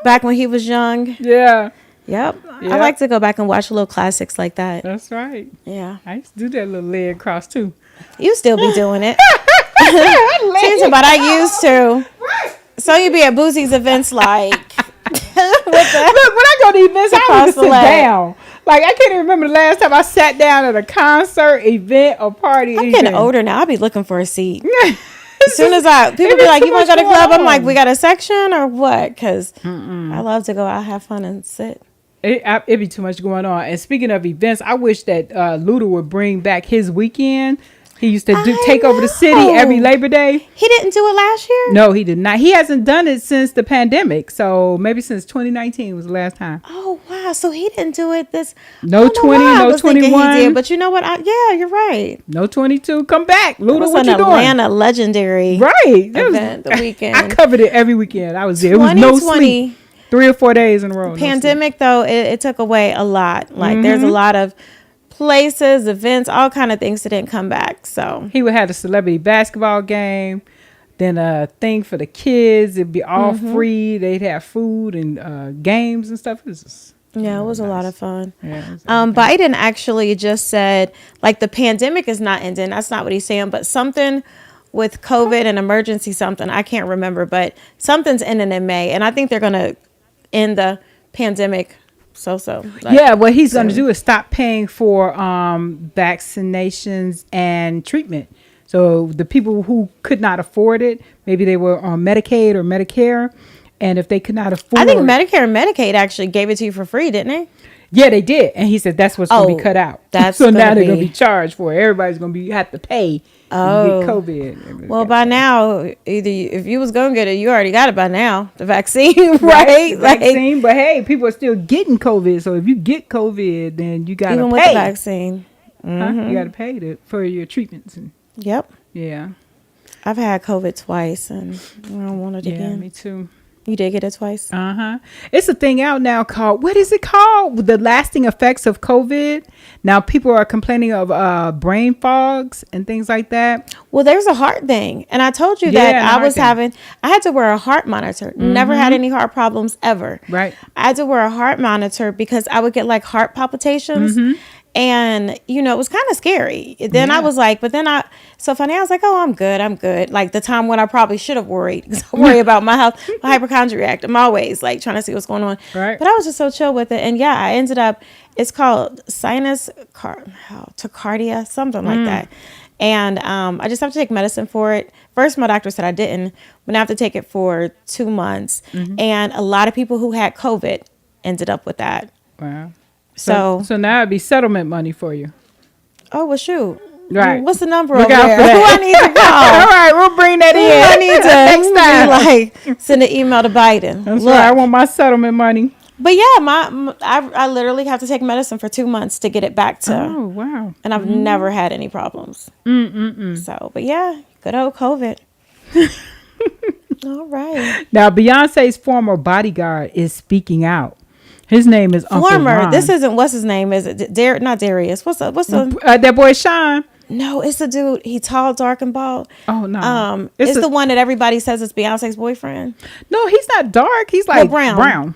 back when he was young. Yeah, Yep. Yep. I like to go back and watch little classics like that. that's right. Yeah. I used to do that little leg cross too. You still be doing it. Teens, but I used to. So you be at Boosie's events like with the, Look, when I go to events, I Across need to the sit leg. down. Like I can't even remember the last time I sat down at a concert, event, or party. I'm getting older now. I'll be looking for a seat. As soon as people be be like, too "You want to much go to the club?" going I'm like, on. "We got a section or what?" Because I love to go out, have fun, and sit. It'd be too much going on. And speaking of events, I wish that Luda would bring back his weekend. He used to take over the city know. every Labor Day. He didn't do it last year. No, he did not. He hasn't done it since the pandemic. So maybe since 2019 was the last time. Oh wow! So he didn't do it this. No I don't know 20, why I no was thinking he 21. did, but you know what? Yeah, you're right. No 22. Come back. It Luda, was what an you doing? Atlanta legendary. Right. That event, the weekend. I covered it every weekend. I was there. It was no 2020 sleep. 3 or 4 days in a row. no sleep. Pandemic though, it took away a lot. Like there's Mm-hmm. a lot of places, events, all kind of things that didn't come back. So He would have a celebrity basketball game, then a thing for the kids. It'd be all Mm-hmm. free. They'd have food and games and stuff. It was just, yeah, it was a lot of fun. yeah, it was Biden actually just said like the pandemic is not ending. That's not what he's saying, but something with COVID and emergency something, I can't remember, but something's ending in May. And I think they're going to end the pandemic yeah, what he's going to do is stop paying for vaccinations and treatment. So the people who could not afford it, maybe they were on Medicaid or Medicare, and if they could not afford, I think Medicare and Medicaid actually gave it to you for free, didn't they? yeah, they did, and he said that's what's going to be cut out. That's so now gonna they're going to be- be charged for it. Everybody's going to be have to pay. Oh. To get COVID. Well, by now, if you was going to get it, you already got it by now, the vaccine, right? The vaccine, but hey, people are still getting COVID. So if you get COVID, then you got to pay. Even with the vaccine. Huh? You got to pay for your treatments. And, Yep. yeah. I've had COVID twice and I don't want it Yeah, again. me too. You did get it twice? It's a thing out now called, what is it called? The lasting effects of COVID. Now people are complaining of brain fogs and things like that. Well, there's a heart thing. And I told you Yeah, that the I heart was thing. I had to wear a heart monitor. Never had any heart problems ever. Right. I had to wear a heart monitor because I would get like heart palpitations. And, you know, it was kind of scary. Then I was like, so funny. I was like, oh, I'm good. Like the time when I probably should have worried, because I worry about my health, my hypochondriac. I'm always like trying to see what's going on. Right. But I was just so chill with it. And yeah, I ended up, it's called sinus tachycardia, something like that. And I just have to take medicine for it. First, my doctor said I didn't, but I have to take it for 2 months. And a lot of people who had COVID ended up with that. Wow. So now it'd be settlement money for you. Oh, well, shoot. Right. What's the number Look over out there? for that. Who I need to call? All right, we'll bring that in. I need to next time. like send an email to Biden. That's Look. right. I want my settlement money. But yeah, I literally have to take medicine for 2 months to get it back to. Oh, wow. And I've never had any problems. So, but yeah, good old COVID. All right. Now, Beyonce's former bodyguard is speaking out. His name is Uncle Ron. This isn't, what's his name? Is it not Darius? What's the that boy Sean? No, it's the dude. He tall, dark, and bald. Oh no. It's the one that everybody says is Beyonce's boyfriend. No, he's not dark. He's like brown.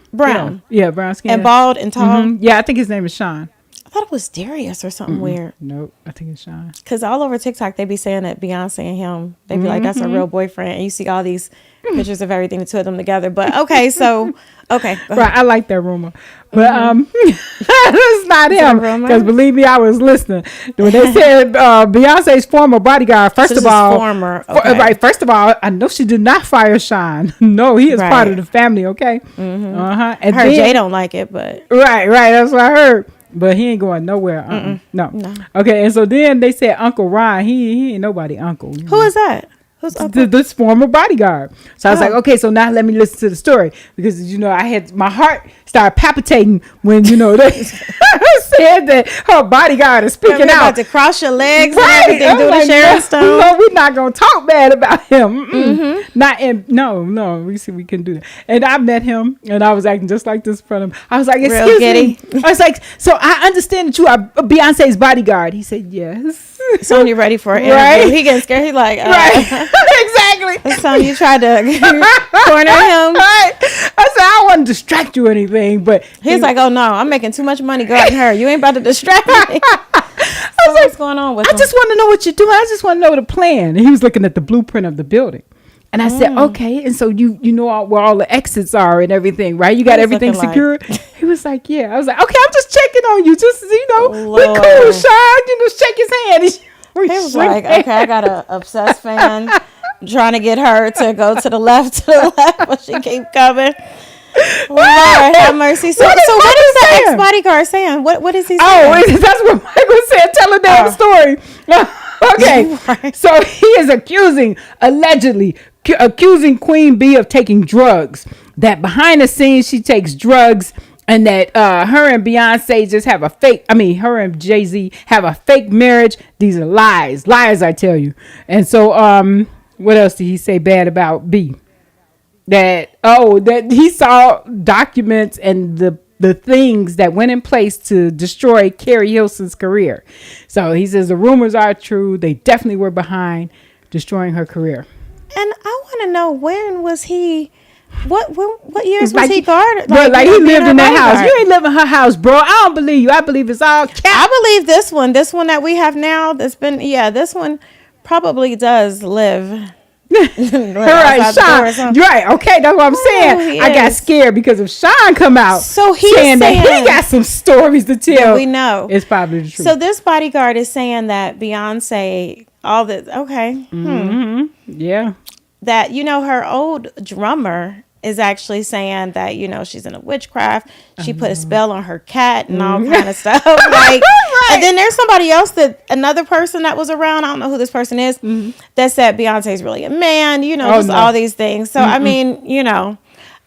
Yeah, brown skin. And bald and tall. Yeah, I think his name is Sean. I thought it was Darius or something weird. Nope, I think it's Sean. Because all over TikTok, they be saying that Beyonce and him, they be like, that's a real boyfriend. And you see all these pictures of everything, the two of them together. But okay, so, okay. Right, I like that rumor. But it's not him. Because believe me, I was listening. When they said Beyonce's former bodyguard, first of all, first of all, I know she did not fire Sean. No, he is part of the family, okay? And I heard Jay don't like it, but. Right, that's what I heard. But he ain't going nowhere. No. Okay, and so then they said Uncle Ron. He ain't nobody uncle. Who is that? Who's uncle? This former bodyguard. So I was like, okay, so now let me listen to the story. Because, you know, I had my heart started palpitating when, you know, they said that her bodyguard is speaking out. About to cross your legs and everything, do the Sharon Stone. No, we're not going to talk bad about him. No, we see we can do that. And I met him, and I was acting just like this in front of him. I was like, excuse me. I was like, so I understand that you are Beyonce's bodyguard. He said, yes. So when you're ready for an interview, he getting scared. He like, right. Exactly. So you tried to corner him. Right. I said, I don't want to distract you or anything, but he's like, oh no, I'm making too much money guarding her. You ain't about to distract me. So what's going on with him? I just want to know what you're doing. I just want to know the plan. And he was looking at the blueprint of the building. And I said, okay. And so you know where all the exits are and everything, right? You got everything secured? He was like, yeah. I was like, okay, I'm just checking on you. Just, you know, be cool, Sean. You know, shake his hand. He was like, okay, I got an obsessed fan. I'm trying to get her to go to the left, but she keep coming. Lord have mercy. So what is the ex-bodyguard saying? What is he saying? Oh, that's what Michael said. Tell a damn story. Okay. Right. So he is allegedly accusing Queen Bee of taking drugs. That behind the scenes she takes drugs. And that her and Beyonce just have her and Jay-Z have a fake marriage. These are lies, I tell you. And so, what else did he say bad about B? That he saw documents and the things that went in place to destroy Carrie Hilson's career. So he says the rumors are true. They definitely were behind destroying her career. And I want to know, when was he... What years was he guarded? Like he lived in that house. You ain't living in her house, bro. I don't believe you. I believe it's all cap. I believe this one that we have now, this one probably does live. Right, Sean. Right, okay, that's what I'm saying. I got scared because if Sean come out so he's saying that he got some stories to tell. We know. It's probably the truth. So this bodyguard is saying that Beyonce, all this, okay. Yeah. That, you know, her old drummer is actually saying that, you know, she's in a witchcraft. She put a spell on her cat and all kind of stuff. Like, and then there's somebody else, another person that was around, I don't know who this person is, that said Beyonce's really a man, you know, all these things. So, I mean, you know,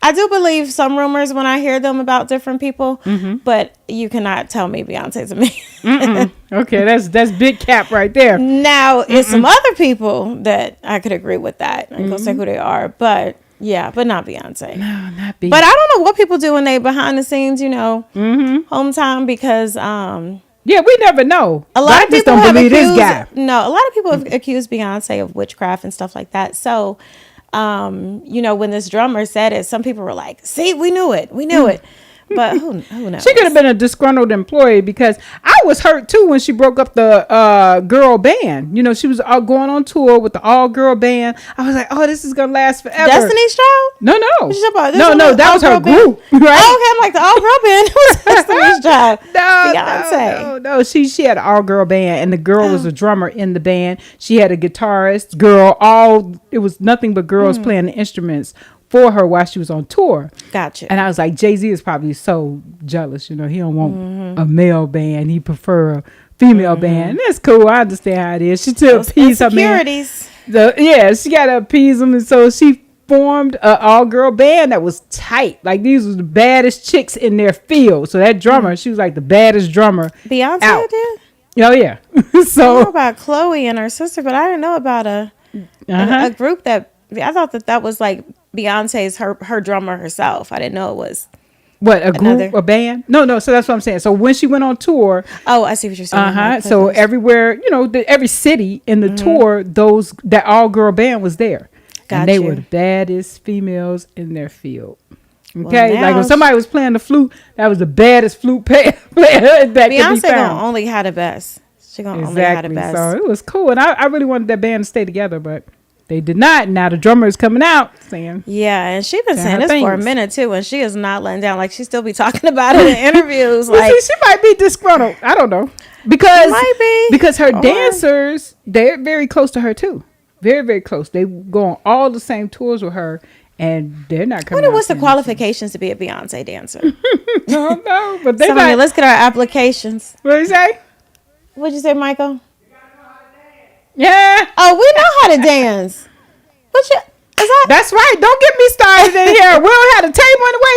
I do believe some rumors when I hear them about different people, but you cannot tell me Beyonce's a man. Okay, that's big cap right there. Now, it's some other people that I could agree with that. I'm going to say who they are, but yeah, but not Beyonce. No, not Beyonce. But I don't know what people do when they behind the scenes, you know, hometown, because yeah, we never know. A lot of people don't believe accused, this guy. No, a lot of people have accused Beyonce of witchcraft and stuff like that. So, you know, when this drummer said it, some people were like, see, we knew it. But who knows? She could have been a disgruntled employee because I was hurt too when she broke up the girl band. You know, she was going on tour with the all girl band. I was like, oh, this is gonna last forever. Destiny's Child? No. What you talking about? No, that was her group, right? Oh, okay, I'm like the all girl band was Destiny's Child. Beyonce. No. She had an all girl band, and the girl was a drummer in the band. She had a guitarist, girl. It was nothing but girls playing the instruments for her while she was on tour. Gotcha. And I was like, Jay-Z is probably so jealous. You know, he don't want a male band. He prefer a female band. And that's cool. I understand how it is. She still appease her man. She got to appease him. And so she formed an all-girl band that was tight. Like, these were the baddest chicks in their field. So that drummer, she was like the baddest drummer Beyonce out. did? Oh, yeah. So I know about Chloe and her sister, but I didn't know about a group that... I thought that was like Beyonce's her drummer herself. I didn't know it was what, a group, a band? No. So that's what I'm saying. So when she went on tour, I see what you're saying. So everywhere, you know, every city in the tour, that all girl band was there, and they were the baddest females in their field. Okay, well, like when somebody was playing the flute, that was the baddest flute player that Beyonce could be found. gonna only have the best. She gonna only have the best. So it was cool, and I really wanted that band to stay together, but they did not. Now the drummer is coming out saying, yeah, and she's been saying this for a minute too, and she is not letting down. Like, she still be talking about it in interviews. Well, like, see, she might be disgruntled. I don't know, because her dancers, they're very close to her too, very, very close. They go on all the same tours with her, and they're not coming. What's the qualifications to be a Beyonce dancer? No, but they Somebody, let's get our applications. What did you say? What'd you say, Michael? Yeah. Oh, we know how to dance. That's right. Don't get me started in here. We don't have the table in the way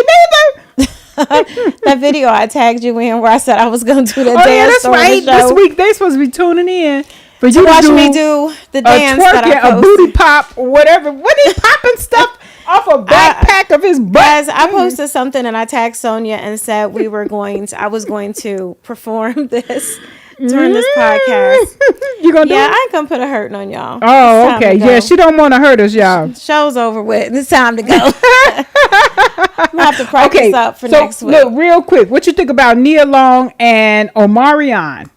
neither. That video I tagged you in where I said I was going to do the dance. Oh, yeah, that's right. This week they're supposed to be tuning in for you to watch me do the dance twerking, that I posted. A booty pop or whatever. What he popping stuff off a backpack of his butt? Guys, I posted something and I tagged Sonia and said I was going to perform this during this podcast. You gonna do it? I ain't gonna put a hurting on y'all. Oh, okay. Yeah, she don't want to hurt us, y'all. Show's over with. It's time to go. I'm gonna have to practice up for next week. Look, real quick, what you think about Nia Long and Omarion?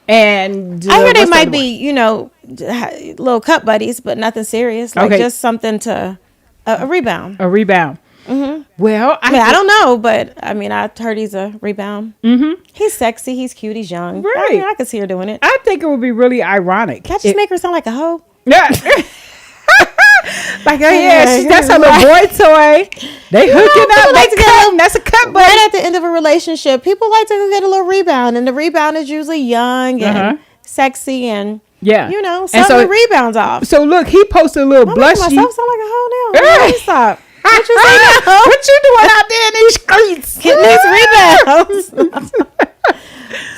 And I hear they might be, you know, little cut buddies, but nothing serious. Like just something to a rebound. A rebound. Mm-hmm. Well, I don't know, but I mean, I heard he's a rebound. Mm-hmm. He's sexy, he's cute, he's young. Right. I mean, I could see her doing it. I think it would be really ironic. Can I just make her sound like a hoe? Yeah. Like, that's her little boy toy. They hooking up. That's a cut, buddy. Right at the end of a relationship, people like to go get a little rebound, and the rebound is usually young and sexy and you know, something rebounds off. So look, he posted a little blushy. Myself sound like a hoe now. Stop. What you say now? What you doing out there in these streets? Getting these rebounds.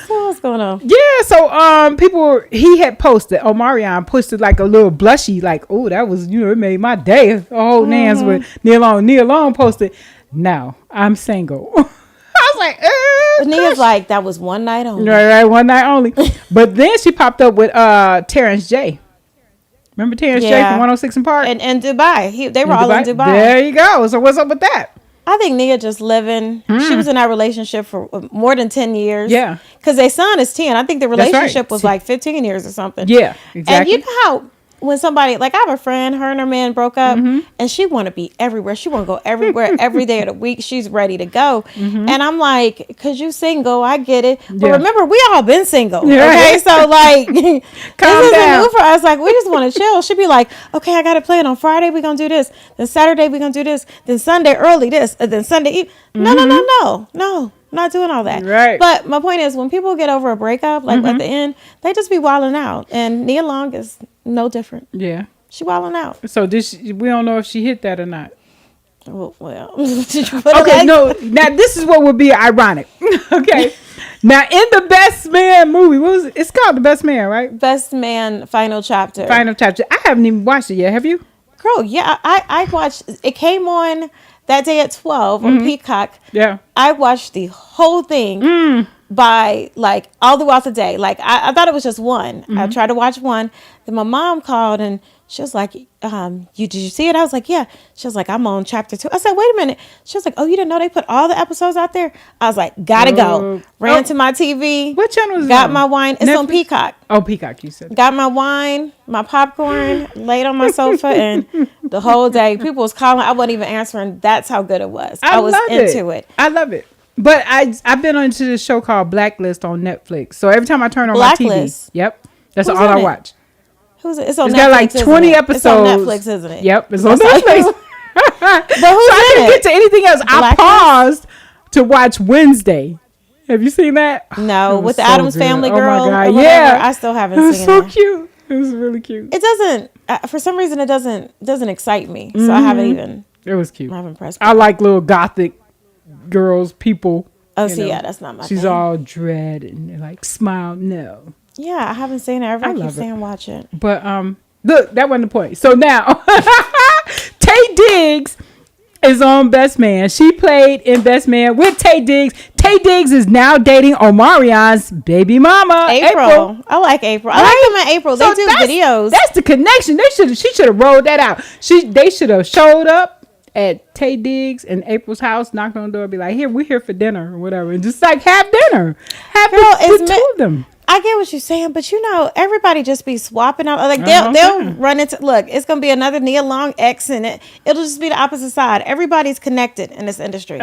So what's going on? Yeah, so he had posted, Omarion posted like a little blushy, like, oh, that was, you know, it made my day. Oh, Nans with Nia Long. Nia Long posted, no, I'm single. I was like, Nia's like, that was one night only. Right, one night only. But then she popped up with Terrence J. Remember Terrence J from 106 and Park? And Dubai. They were all in Dubai. There you go. So what's up with that? I think Nia just living. She was in that relationship for more than 10 years. Yeah. Because their son is 10. I think the relationship was like 15 years or something. Yeah, exactly. And you know how when somebody, like I have a friend, her and her man broke up, and she want to be everywhere. She want to go everywhere every day of the week. She's ready to go. And I'm like, because you single, I get it. But remember, we all been single. Okay, so like, this isn't new for us. Like, we just want to chill. She'd be like, okay, I got a plan. On Friday, we're going to do this. Then Saturday, we're going to do this. Then Sunday early this. And then Sunday evening. No. Not doing all that. Right. But my point is, when people get over a breakup, like at the end, they just be wilding out. And Nia Long is no different. Yeah. She wilding out. So we don't know if she hit that or not. Well. Okay, no. Now this is what would be ironic. Okay. Now in the Best Man movie, what was it? It's called The Best Man, right? Best Man Final Chapter. Final Chapter. I haven't even watched it yet. Have you? Girl, yeah. I watched. It came on that day at 12 on Peacock. Yeah. I watched the whole thing. by like all throughout the day. Like I thought it was just one. I tried to watch one. Then my mom called and she was like, did you see it? I was like, yeah. She was like, I'm on chapter 2. I said, wait a minute. She was like, oh, you didn't know they put all the episodes out there? I was like, gotta go. Ran to my TV. What channel is it Got on? my wine. It's on Netflix? Peacock. Oh, Peacock, you said. Got my wine, my popcorn, laid on my sofa, and the whole day people was calling. I wasn't even answering. That's how good it was. I was love into it. I love it. But I've been onto this show called Blacklist on Netflix. So every time I turn on Blacklist? my TV, yep, that's Who's all in I it? watch. Who's it? It's on It's Netflix. got like isn't 20 it? episodes. It's on Netflix, isn't it? Yep, it's on That's all Netflix. you- But who's so I in couldn't it? get to anything else. I Blacklist? paused to watch Wednesday. Have you seen that? No, It was with the so Addams good. Family Oh my girl. God, Or whatever. yeah. I still haven't It was seen so it. cute. It was really cute. It doesn't. For some reason, it doesn't excite me. So I haven't even. It was cute. I haven't pressed. I like little gothic girls, people. Oh, you see, know. yeah, that's not my. She's thing. all dread and like smile. No. Yeah, I haven't seen it. Everybody love keeps it. saying watch it. But look, that wasn't the point. So now Tay Diggs is on Best Man. She played in Best Man with Tay Diggs. Tay Diggs is now dating Omarion's baby mama, April. I like April. I like them in April. They So do that's- videos. That's the connection. She should have rolled that out. They should have showed up at Tay Diggs and April's house, knocked on the door, be like, "Here, we're here for dinner or whatever," and just like have dinner. Have Girl, the it's two of them. I get what you're saying, but you know, everybody just be swapping out. Like they'll run into. Look, it's gonna be another Nia Long ex, and it'll just be the opposite side. Everybody's connected in this industry.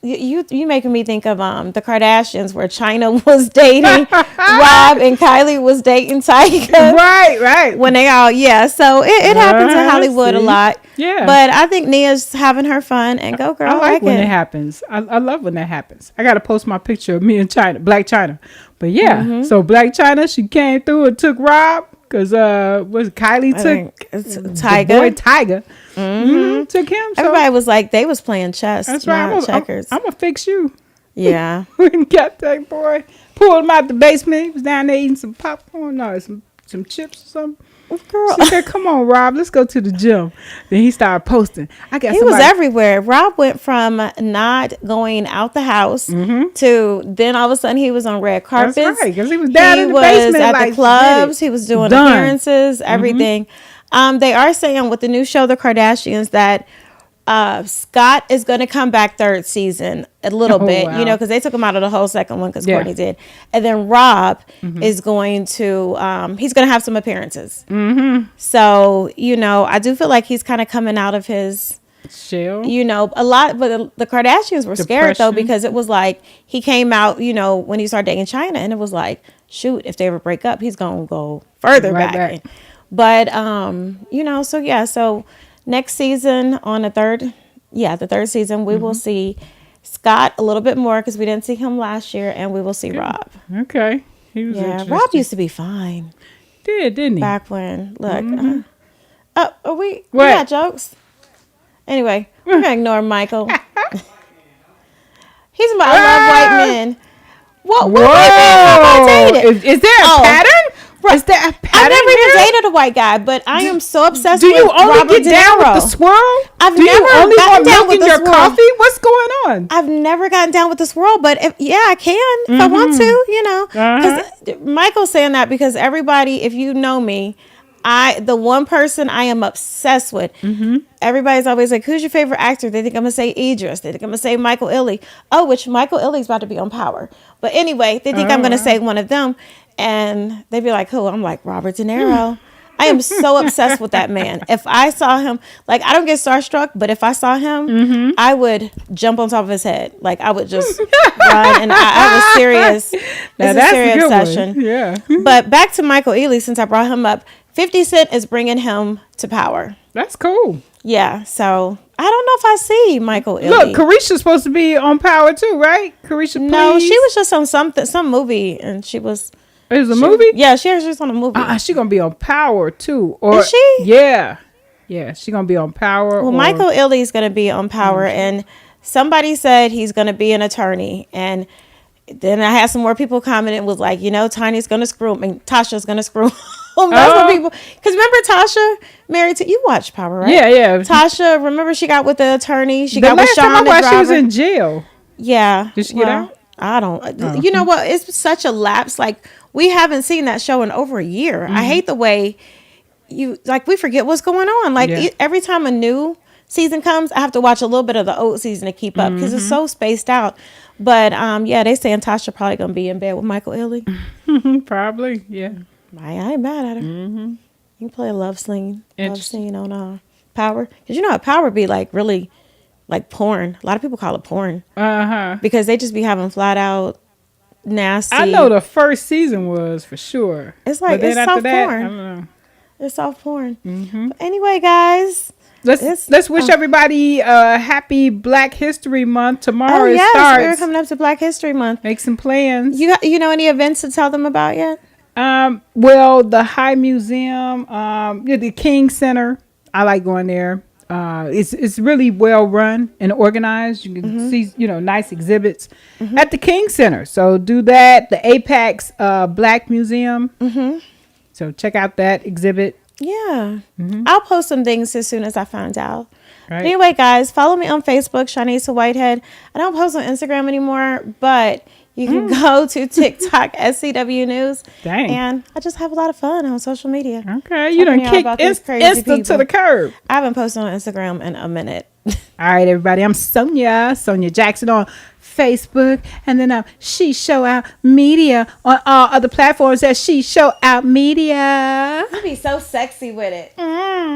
You making me think of the Kardashians, where China was dating Rob and Kylie was dating Tyga. Right. When they all So it happens in Hollywood a see? lot. Yeah. But I think Nia's having her fun, and go girl. I like when it. it happens. I love when that happens. I got to post my picture of me and China, Black China. But yeah, so Black China, she came through and took Rob because was Kylie I took think it's the Tyga. boy Tyga. Took him. So Everybody was like, they was playing chess, that's right. not checkers. I'm gonna fix you. Yeah. We got that boy. Pulled him out the basement. He was down there eating some popcorn, no, some chips or something. Girl. She said, "Come on, Rob, let's go to the gym." Then he started posting. I got He was somebody- everywhere. Rob went from not going out the house to then all of a sudden he was on red carpets. That's right, because he was down in the was basement, at like, the clubs. did it. He was doing Done. appearances, everything. They are saying with the new show, The Kardashians, that Scott is going to come back third season a little Oh, bit, wow. you know, because they took him out of the whole second one because Yeah. Courtney did. And then Rob is going to, he's going to have some appearances. So, you know, I do feel like he's kind of coming out of his, Shell. you know, a lot, but the Kardashians were scared though, Depression. because it was like, he came out, you know, when he started dating China, and it was like, shoot, if they ever break up, he's going to go further Right back. back. But, you know, so yeah, so next season on the third season, we will see Scott a little bit more because we didn't see him last year, and we will see Rob. Okay. He was Yeah, interesting. Rob used to be fine didn't he? back when. Look, are we What? got jokes? Anyway, we're gonna ignore Michael. He's about I love white men. What white men have I dated? Is there a Oh. pattern? Is there a I've pattern never even here? dated a white guy, but I am so obsessed Do with you only Robert get down De Niro. with the swirl? I've Do you never only gotten want down milk with in the your swirl. coffee? What's going on? I've never gotten down with the swirl, but if I can if I want to, you know. Because Michael's saying that because everybody, if you know me, the one person I am obsessed with. Everybody's always like, "Who's your favorite actor?" They think I'm gonna say Idris. They think I'm gonna say Michael Ealy. Oh, which Michael Ealy's about to be on Power. But anyway, they think I'm gonna say one of them, and they'd be like, "Who?" I'm like, Robert De Niro. I am so obsessed with that man. If I saw him, like, I don't get starstruck, but if I saw him, I would jump on top of his head. Like, I would just run, and I was serious. Now It's a that's serious good one. session. Yeah. But back to Michael Ealy, since I brought him up, 50 Cent is bringing him to Power. That's cool. Yeah, so I don't know if I see Michael Ealy. Look, Carisha's supposed to be on Power too, right? Carisha, No, please. she was just on some movie, and she was. It was a she- movie? Yeah, she was just on a movie. She gonna be on Power too. Or Is she? Yeah. Yeah, she gonna be on Power. Well, Michael Ealy is going to be on Power, and somebody said he's going to be an attorney, and then I had some more people comment and was like, you know, Tiny's going to screw him, and Tasha's going to screw him. That's what people. Because remember Tasha married to you watch Power, right? Yeah. Tasha, remember she got with the attorney. She The got with last time I Sean the watched, she was driver. in jail. Yeah. Did she get out? I don't. You know what? It's such a lapse. Like we haven't seen that show in over a year. I hate the way we forget what's going on. Like every time a new season comes, I have to watch a little bit of the old season to keep up because it's so spaced out. But they saying Tasha probably gonna be in bed with Michael Ealy. Probably, yeah. I ain't mad at her. You can play a love scene on Power, because you know how Power be like really like porn. A lot of people call it porn. Because they just be having flat out nasty. I know the first season was for sure. It's like it's soft porn. I don't know. It's soft porn. But anyway, guys. Let's wish everybody a happy Black History Month. Tomorrow it starts. We're coming up to Black History Month. Make some plans. You know any events to tell them about yet? Well, the High Museum, the King Center. I like going there. It's really well run and organized. You can see nice exhibits at the King Center. So do that. The Apex Black Museum. So check out that exhibit. Yeah. I'll post some things as soon as I find out. Right. Anyway, guys, follow me on Facebook, Shanisa Whitehead. I don't post on Instagram anymore, but you can go to TikTok, SCW News. Dang. And I just have a lot of fun on social media. Okay. You done kicked Insta to the curb. I haven't posted on Instagram in a minute. All right, everybody. I'm Sonia Jackson on Facebook. And then She Show Out Media on all other platforms at She Show Out Media. You be so sexy with it.